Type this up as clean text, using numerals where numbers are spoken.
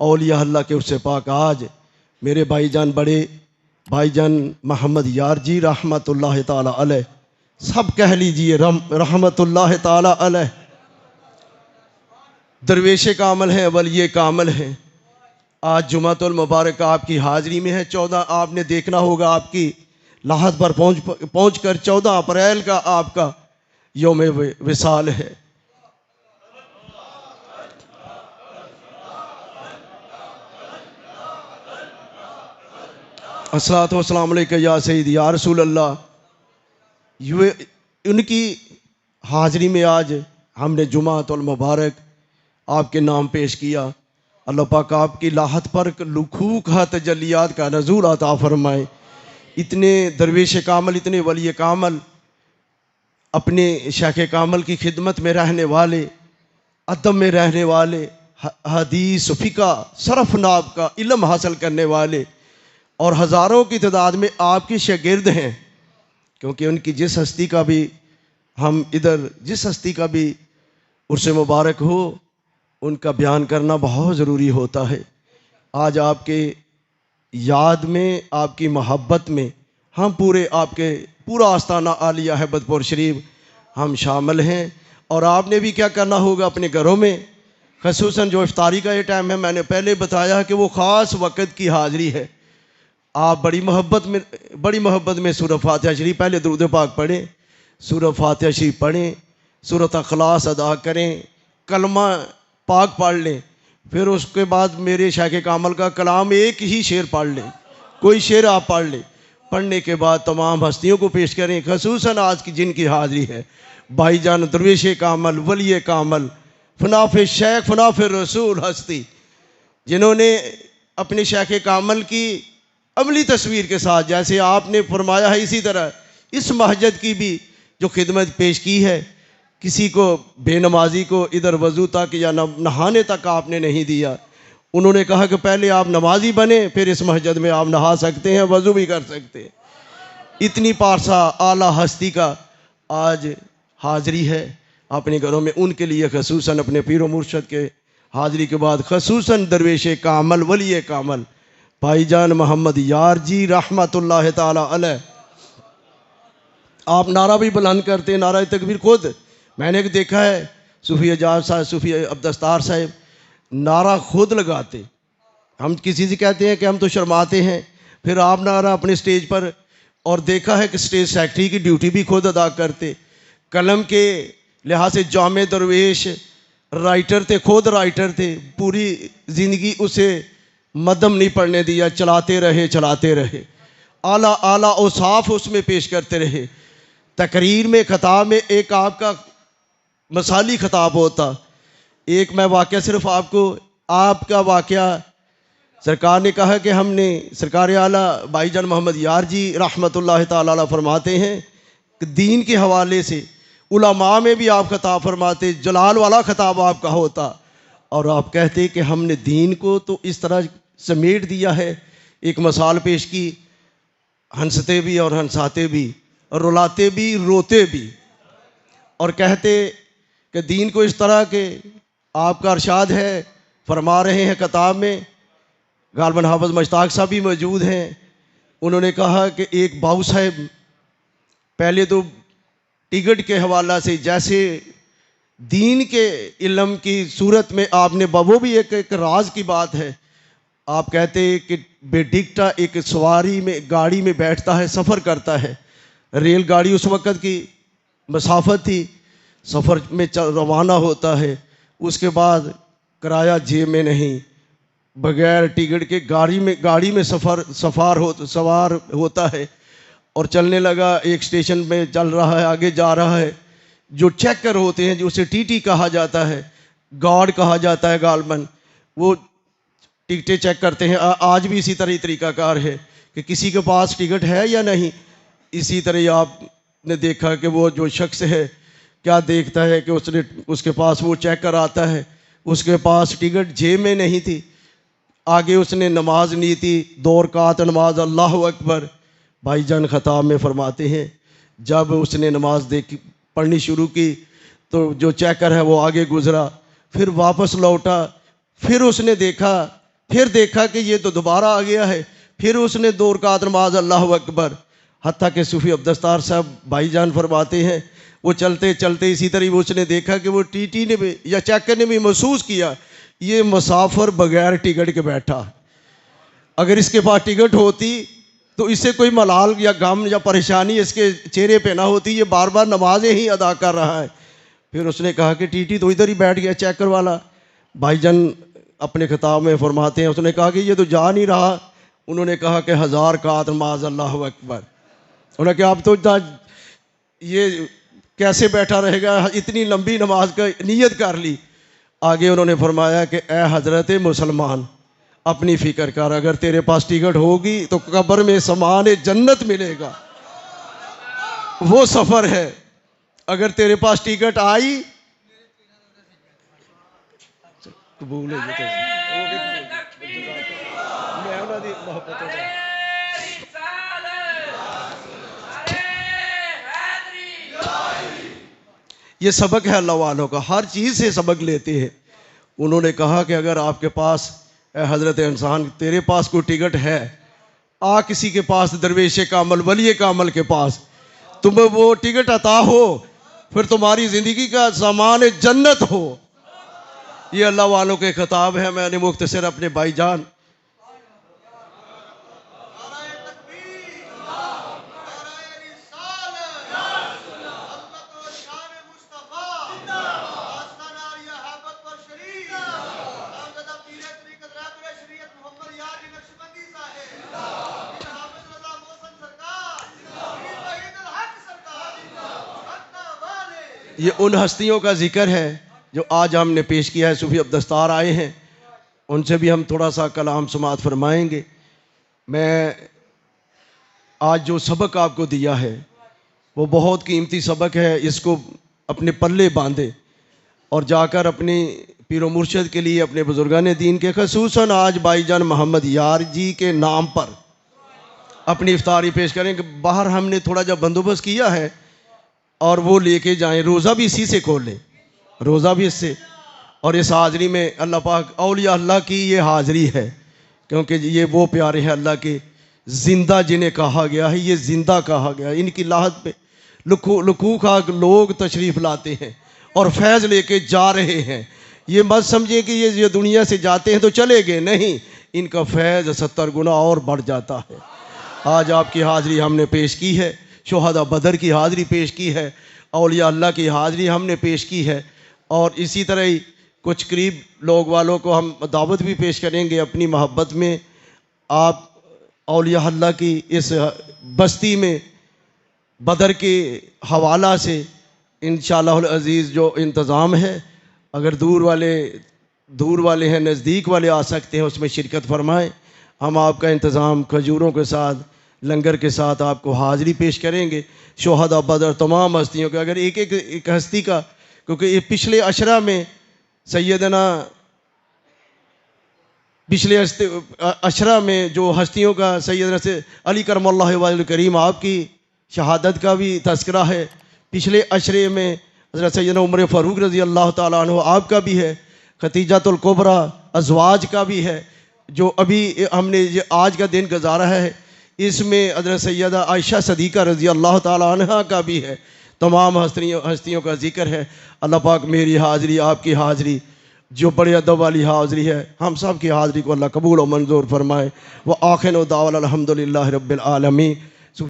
اولیاء اللہ کے اس سے پاک آج میرے بھائی جان بڑے بھائی جان محمد یار جی رحمت اللہ تعالی علیہ، سب کہہ لیجئے رحمت اللہ تعالی علیہ، درویش کامل ہیں، ولی کامل ہیں۔ آج جمعۃ المبارک آپ کی حاضری میں ہے۔ 14 آپ نے دیکھنا ہوگا آپ کی لاحت پر پہنچ کر 14 اپریل کا آپ کا یوم وصال ہے۔ الصلاۃ والسلام علیکہ یا سیدی یا رسول اللہ۔ ان کی حاضری میں آج ہم نے جمعۃ المبارک آپ کے نام پیش کیا۔ اللہ پاک آپ کی لاحت پر لکھوکھا تجلیات کا نزول عطا فرمائے۔ اتنے درویش کامل، اتنے ولی کامل، اپنے شیخ کامل کی خدمت میں رہنے والے، ادب میں رہنے والے، حدیث فقہ صرف ناب کا علم حاصل کرنے والے، اور ہزاروں کی تعداد میں آپ کی شاگرد ہیں، کیونکہ ان کی جس ہستی کا بھی عرس مبارک ہو ان کا بیان کرنا بہت ضروری ہوتا ہے۔ آج آپ کے یاد میں، آپ کی محبت میں ہم پورا آستانہ عالیہ ہیبت پور شریف ہم شامل ہیں۔ اور آپ نے بھی کیا کرنا ہوگا اپنے گھروں میں، خصوصاً جو افطاری کا یہ ٹائم ہے، میں نے پہلے بتایا کہ وہ خاص وقت کی حاضری ہے۔ آپ بڑی محبت میں سورہ فاتحہ شریف، پہلے درود پاک پڑھیں، سورہ فاتحہ شریف پڑھیں، سورۃ اخلاص ادا کریں، کلمہ پاک پڑھ لیں، پھر اس کے بعد میرے شیخ کامل کا کلام ایک ہی شعر پڑھ لیں، کوئی شعر آپ پڑھ لیں۔ پڑھنے کے بعد تمام ہستیوں کو پیش کریں، خصوصاً آج کی جن کی حاضری ہے، بھائی جان درویش کامل، ولی کامل، فناف شیخ، فناف رسول ہستی، جنہوں نے اپنے شیخ کامل کی عملی تصویر کے ساتھ، جیسے آپ نے فرمایا ہے اسی طرح اس مسجد کی بھی جو خدمت پیش کی ہے، کسی کو بے نمازی کو ادھر وضو تک یا نہانے تک آپ نے نہیں دیا۔ انہوں نے کہا کہ پہلے آپ نمازی بنے، پھر اس مسجد میں آپ نہا سکتے ہیں، وضو بھی کر سکتے ہیں۔ اتنی پارسا اعلیٰ ہستی کا آج حاضری ہے اپنے گھروں میں، ان کے لیے خصوصاً اپنے پیر و مرشد کے حاضری کے بعد خصوصاً درویش کامل، ولی کامل بھائی جان محمد یار جی رحمت اللہ تعالی علیہ، آپ نعرہ بھی بلند کرتے، نعرہ تکبیر خود میں نے دیکھا ہے، صوفی اعجاز صاحب، صوفی عبدالستار صاحب نعرہ خود لگاتے۔ ہم کسی سے کہتے ہیں کہ ہم تو شرماتے ہیں، پھر آپ نعرہ اپنے سٹیج پر، اور دیکھا ہے کہ سٹیج سیکٹری کی ڈیوٹی بھی خود ادا کرتے، قلم کے لحاظ سے جامع درویش رائٹر تھے، خود رائٹر تھے، پوری زندگی اسے مدم نہیں پڑھنے دیا، چلاتے رہے، اعلیٰ اوصاف اس میں پیش کرتے رہے۔ تقریر میں، خطاب میں ایک آپ کا مثالی خطاب ہوتا۔ ایک میں واقعہ صرف آپ کا واقعہ، سرکار نے کہا کہ ہم نے سرکار اعلیٰ بھائی جان محمد یار جی رحمت اللہ تعالی علیہ فرماتے ہیں کہ دین کے حوالے سے علماء میں بھی آپ خطاب فرماتے، جلال والا خطاب آپ کا ہوتا، اور آپ کہتے کہ ہم نے دین کو تو اس طرح سمیٹ دیا ہے، ایک مثال پیش کی، ہنستے بھی اور ہنساتے بھی، رلاتے بھی روتے بھی، اور کہتے کہ دین کو اس طرح کہ آپ کا ارشاد ہے، فرما رہے ہیں خطاب میں، غالباً حافظ مشتاق صاحب بھی موجود ہیں، انہوں نے کہا کہ ایک باؤ صاحب پہلے تو ٹکٹ کے حوالہ سے جیسے دین کے علم کی صورت میں آپ نے وہ بھی ایک راز کی بات ہے، آپ کہتے کہ بے ٹکٹا ایک سواری میں گاڑی میں بیٹھتا ہے، سفر کرتا ہے، ریل گاڑی اس وقت کی مسافت تھی، سفر میں روانہ ہوتا ہے، اس کے بعد کرایہ جیب میں نہیں، بغیر ٹکٹ کے گاڑی میں سوار ہوتا ہے، اور چلنے لگا، ایک اسٹیشن میں چل رہا ہے، آگے جا رہا ہے، جو چیکر ہوتے ہیں، جو اسے ٹی ٹی کہا جاتا ہے، گارڈ کہا جاتا ہے غالباً، وہ ٹکٹیں چیک کرتے ہیں۔ آج بھی اسی طریقہ کار ہے کہ کسی کے پاس ٹکٹ ہے یا نہیں، اسی طرح آپ نے دیکھا کہ وہ جو شخص ہے کیا دیکھتا ہے کہ اس کے پاس وہ چیکر آتا ہے، اس کے پاس ٹکٹ جیب میں نہیں تھی، آگے اس نے نماز نہیں تھی، 2 رکعت نماز، اللہ اکبر، بھائی جان خطاب میں فرماتے ہیں جب اس نے نماز پڑھنی شروع کی تو جو چیکر ہے وہ آگے گزرا، پھر واپس لوٹا، پھر اس نے دیکھا پھر دیکھا کہ یہ تو دوبارہ آ گیا ہے، پھر اس نے 2 رکعت نماز، اللہ اکبر. حتیٰ کہ صوفی عبدالستار صاحب بھائی جان فرماتے ہیں وہ چلتے چلتے اسی طرح اس نے دیکھا کہ وہ ٹی ٹی نے بھی یا چیکر نے بھی محسوس کیا یہ مسافر بغیر ٹکٹ کے بیٹھا. اگر اس کے پاس ٹکٹ ہوتی تو اس سے کوئی ملال یا غم یا پریشانی اس کے چہرے پہ نہ ہوتی، یہ بار بار نمازیں ہی ادا کر رہا ہے. پھر اس نے کہا کہ ٹی ٹی تو ادھر ہی بیٹھ گیا چیکر والا. بھائی جان اپنے خطاب میں فرماتے ہیں اس نے کہا کہ یہ تو جا نہیں رہا. انہوں نے کہا کہ 1000 رکعت نماز، اللہ اکبر. انہوں نے کہا اب تو یہ کیسے بیٹھا رہے گا، اتنی لمبی نماز کا نیت کر لی. آگے انہوں نے فرمایا کہ اے حضرت مسلمان اپنی فکر کر، اگر تیرے پاس ٹکٹ ہوگی تو قبر میں سامان جنت ملے گا، وہ سفر ہے. اگر تیرے پاس ٹکٹ آئی قبول ہے. یہ سبق ہے اللہ والوں کا، ہر چیز سے سبق لیتے ہیں. انہوں نے کہا کہ اگر آپ کے پاس اے حضرت انسان تیرے پاس کوئی ٹکٹ ہے، آ کسی کے پاس، درویش کامل ولی کامل کے پاس، تمہیں وہ ٹکٹ عطا ہو، پھر تمہاری زندگی کا سامان جنت ہو. یہ اللہ والوں کے خطاب ہے. میں نے مختصر اپنے بھائی جان یہ ان ہستیوں کا ذکر ہے جو آج ہم نے پیش کیا ہے. صوفی عبدالستار آئے ہیں، ان سے بھی ہم تھوڑا سا کلام سماعت فرمائیں گے. میں آج جو سبق آپ کو دیا ہے وہ بہت قیمتی سبق ہے. اس کو اپنے پلے باندھے اور جا کر اپنی پیر و مرشد کے لیے، اپنے بزرگان دین کے، خصوصاً آج بھائی جان محمد یار جی کے نام پر اپنی افطاری پیش کریں. کہ باہر ہم نے تھوڑا جا بندوبست کیا ہے اور وہ لے کے جائیں. روزہ بھی اسی سے کھول لیں، روزہ بھی اس سے. اور اس حاضری میں اللہ پاک اولیاء اللہ کی یہ حاضری ہے، کیونکہ یہ وہ پیارے ہیں اللہ کے، زندہ جنہیں کہا گیا ہے، یہ زندہ کہا گیا ہے. ان کی لاحت پہ لکھو خاک لوگ تشریف لاتے ہیں اور فیض لے کے جا رہے ہیں. یہ مت سمجھیں کہ یہ دنیا سے جاتے ہیں تو چلے گئے، نہیں، ان کا فیض 70 گنا اور بڑھ جاتا ہے. آج آپ کی حاضری ہم نے پیش کی ہے، شہداء بدر کی حاضری پیش کی ہے، اولیاء اللہ کی حاضری ہم نے پیش کی ہے. اور اسی طرح ہی کچھ قریب لوگ والوں کو ہم دعوت بھی پیش کریں گے اپنی محبت میں. آپ اولیاء اللہ کی اس بستی میں بدر کے حوالہ سے انشاءاللہ العزیز جو انتظام ہے، اگر دور والے ہیں، نزدیک والے آ سکتے ہیں، اس میں شرکت فرمائیں. ہم آپ کا انتظام کھجوروں کے ساتھ، لنگر کے ساتھ آپ کو حاضری پیش کریں گے. شہداء بدر تمام ہستیوں کے، اگر ایک ہستی کا، کیونکہ یہ پچھلے عشرہ میں سیدنا پچھلے عشرہ میں جو ہستیوں کا سیدنا سے علی کرم اللہ وجہ الکریم آپ کی شہادت کا بھی تذکرہ ہے. پچھلے عشرے میں حضرت سیدنا عمر فاروق رضی اللہ تعالیٰ عنہ آپ کا بھی ہے، ختیجۃ الکبریٰ ازواج کا بھی ہے، جو ابھی ہم نے یہ آج کا دن گزارا ہے، اس میں حضرت سیدہ عائشہ صدیقہ رضی اللہ تعالیٰ عنہ کا بھی ہے. تمام ہستیوں کا ذکر ہے. اللہ پاک میری حاضری، آپ کی حاضری جو بڑے ادب والی حاضری ہے، ہم سب کی حاضری کو اللہ قبول و منظور فرمائے. وآخر دعوانا الحمدللہ رب العالمین.